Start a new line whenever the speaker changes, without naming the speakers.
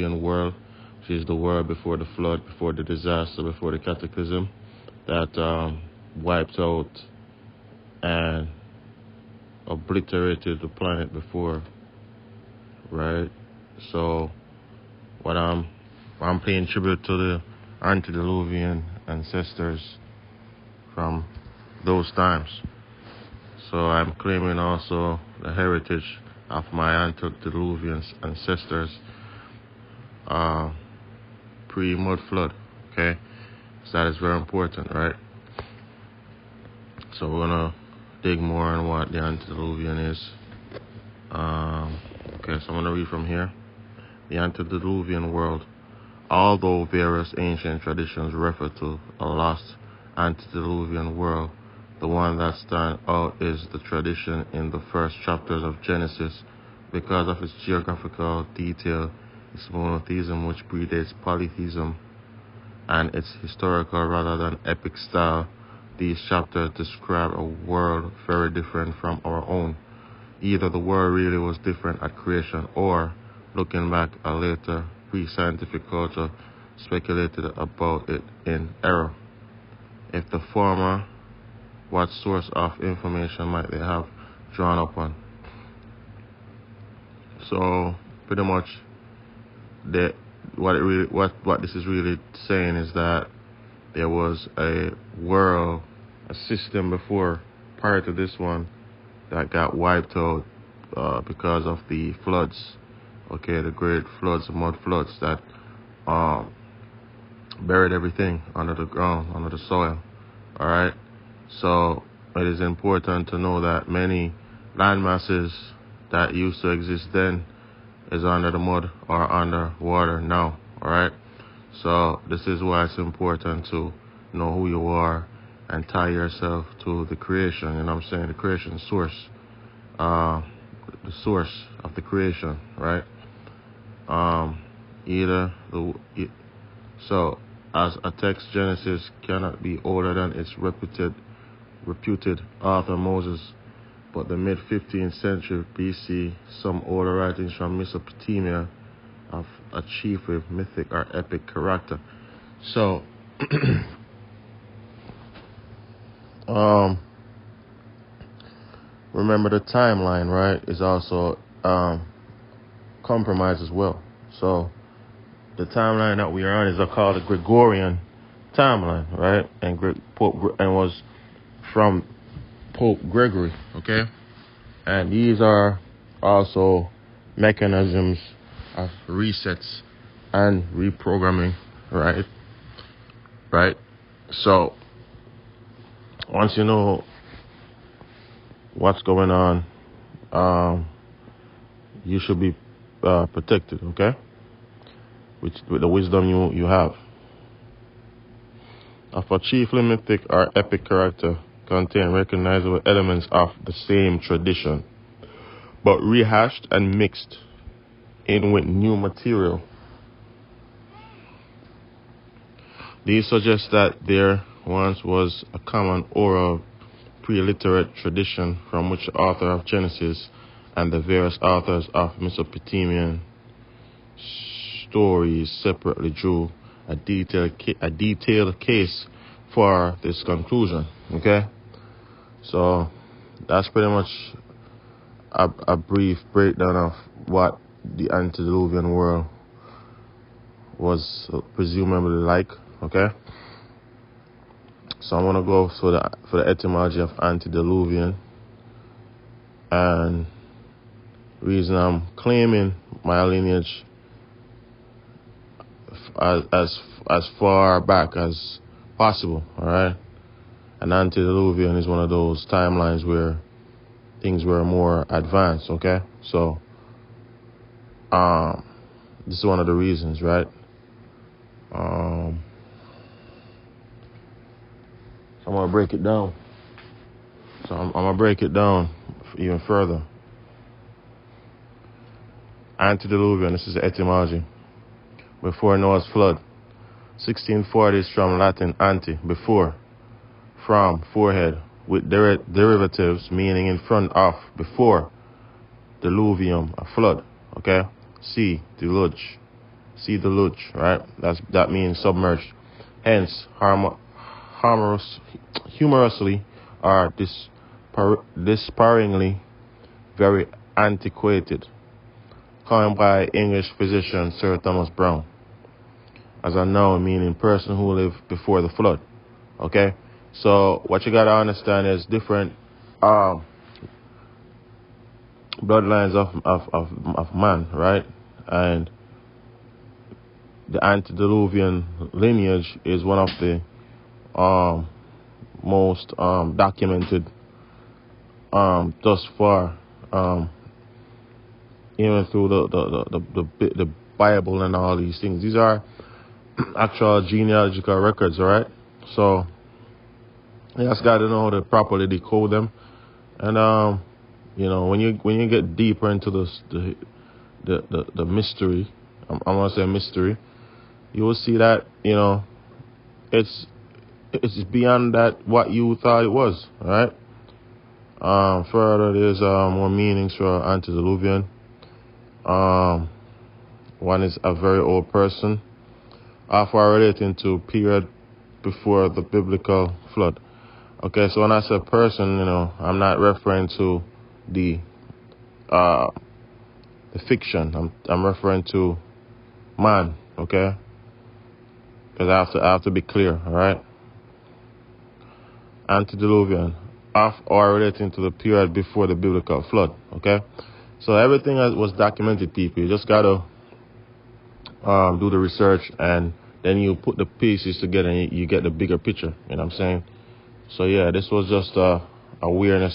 Antediluvian world, which is the world before the flood, before the disaster, before the cataclysm that wiped out and obliterated the planet before, right? So what I'm paying tribute to the Antediluvian ancestors from those times. So I'm claiming also the heritage of my Antediluvian ancestors pre-mud flood, okay? So that is very important, right? So we're gonna dig more on what the Antediluvian is. Okay, so I'm gonna read from here. The Antediluvian world. Although various ancient traditions refer to a lost antediluvian world, the one that stands out is the tradition in the first chapters of Genesis. Because of its geographical detail, its monotheism, which predates polytheism, and its historical rather than epic style, these chapters describe a world very different from our own. Either the world really was different at creation, or, looking back, a later pre-scientific culture speculated about it in error. If the former, what source of information might they have drawn upon? So pretty much what this is really saying is that there was a world, a system before, prior to this one, that got wiped out because of the floods. Okay, the great floods, mud floods that buried everything under the ground, under the soil. All right. So it is important to know that many land masses that used to exist then is under the mud or under water now. All right. So this is why it's important to know who you are and tie yourself to the creation. You know what I'm saying? The creation source, the source of the creation, right? So as a text, Genesis cannot be older than its reputed author Moses, but the mid-15th century BC, some older writings from Mesopotamia of a chief with mythic or epic character. So remember the timeline, right, is also compromised as well. So the timeline that we are on is called the Gregorian timeline, right? And was from Pope Gregory, okay? And these are also mechanisms of resets and reprogramming, right? Right? So once you know what's going on, you should be protected, okay? With the wisdom you have. Of a chiefly mythic or epic character contain recognizable elements of the same tradition, but rehashed and mixed in with new material. These suggest that there once was a common oral pre-literate tradition from which the author of Genesis and the various authors of Mesopotamian stories separately drew a detailed case for this conclusion. Okay, so that's pretty much a brief breakdown of what the antediluvian world was presumably like. Okay, so I'm gonna go for the etymology of antediluvian, and reason I'm claiming my lineage as far back as possible. All right, and antediluvian is one of those timelines where things were more advanced. Okay, so this is one of the reasons, right? So I'm gonna break it down. So I'm gonna break it down even further. Antediluvian, this is the etymology. Before Noah's flood. 1640 is from Latin ante, before, from, forehead, with derivatives meaning in front of, before, diluvium, a flood, okay? See, deluge, See the luge, right? That means submerged. Hence, humorously or despairingly very antiquated, coined by English physician Sir Thomas Browne, as a noun meaning person who lived before the flood. Okay? So what you gotta understand is different bloodlines of man, right? And the antediluvian lineage is one of the most documented thus far, even through the Bible and all these things. These are actual genealogical records, all right? So you just got to know how to properly decode them. And you know, when you get deeper into the mystery, I'm gonna say mystery, you will see that, you know, it's beyond that what you thought it was, all right? Further, there's more meanings for antediluvian. One is a very old person, often relating to period before the biblical flood. Okay, so when I say person, you know, I'm not referring to the fiction. I'm referring to man. Okay, because I have to be clear. All right. Antediluvian, of or relating to the period before the biblical flood. Okay, so everything that was documented, people. You just gotta do the research, and then you put the pieces together, and you get the bigger picture. You know what I'm saying? So yeah, this was just a awareness